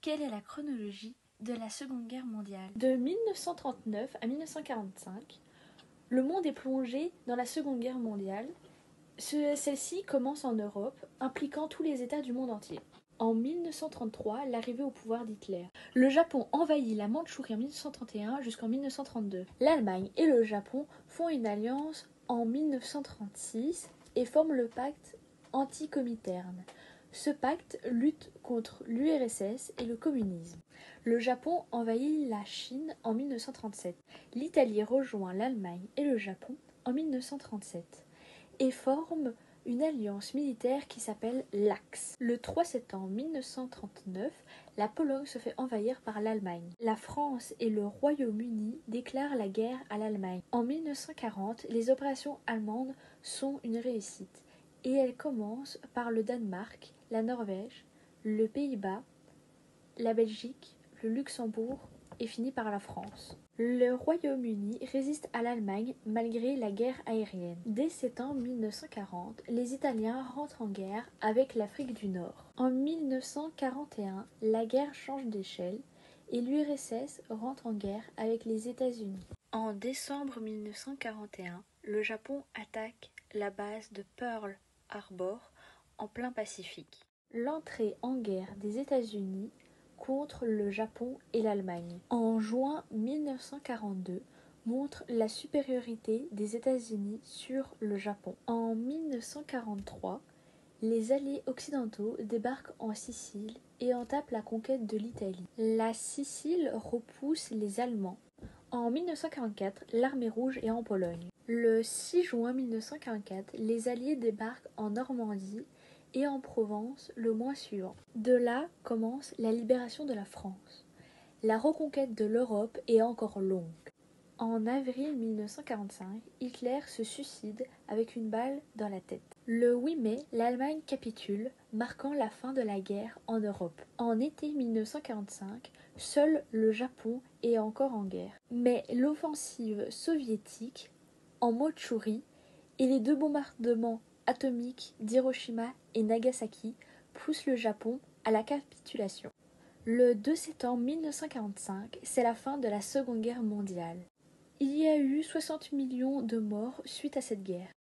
Quelle est la chronologie de la Seconde Guerre mondiale? De 1939 à 1945, le monde est plongé dans la Seconde Guerre mondiale. Celle-ci commence en Europe, impliquant tous les États du monde entier. En 1933, l'arrivée au pouvoir d'Hitler. Le Japon envahit la Mandchourie en 1931 jusqu'en 1932. L'Allemagne et le Japon font une alliance en 1936 et forment le pacte anti-Comintern. Ce pacte lutte contre l'URSS et le communisme. Le Japon envahit la Chine en 1937. L'Italie rejoint l'Allemagne et le Japon en 1937 et forme une alliance militaire qui s'appelle l'Axe. Le 3 septembre 1939, la Pologne se fait envahir par l'Allemagne. La France et le Royaume-Uni déclarent la guerre à l'Allemagne. En 1940, les opérations allemandes sont une réussite et elles commencent par le Danemark, la Norvège, le Pays-Bas, la Belgique, le Luxembourg et finit par la France. Le Royaume-Uni résiste à l'Allemagne malgré la guerre aérienne. Dès septembre 1940, les Italiens rentrent en guerre avec l'Afrique du Nord. En 1941, la guerre change d'échelle et l'URSS rentre en guerre avec les États-Unis. En décembre 1941, le Japon attaque la base de Pearl Harbor en plein Pacifique. L'entrée en guerre des États-Unis contre le Japon et l'Allemagne. En juin 1942, montre la supériorité des États-Unis sur le Japon. En 1943, les alliés occidentaux débarquent en Sicile et entament la conquête de l'Italie. La Sicile repousse les Allemands. En 1944, l'armée rouge est en Pologne. Le 6 juin 1944, les alliés débarquent en Normandie et en Provence le mois suivant. De là commence la libération de la France. La reconquête de l'Europe est encore longue. En avril 1945, Hitler se suicide avec une balle dans la tête. Le 8 mai, l'Allemagne capitule, marquant la fin de la guerre en Europe. En été 1945, seul le Japon est encore en guerre. Mais l'offensive soviétique en Mandchourie et les 2 bombardements atomiques d'Hiroshima et Nagasaki poussent le Japon à la capitulation. Le 2 septembre 1945, c'est la fin de la Seconde Guerre mondiale. Il y a eu 60 millions de morts suite à cette guerre.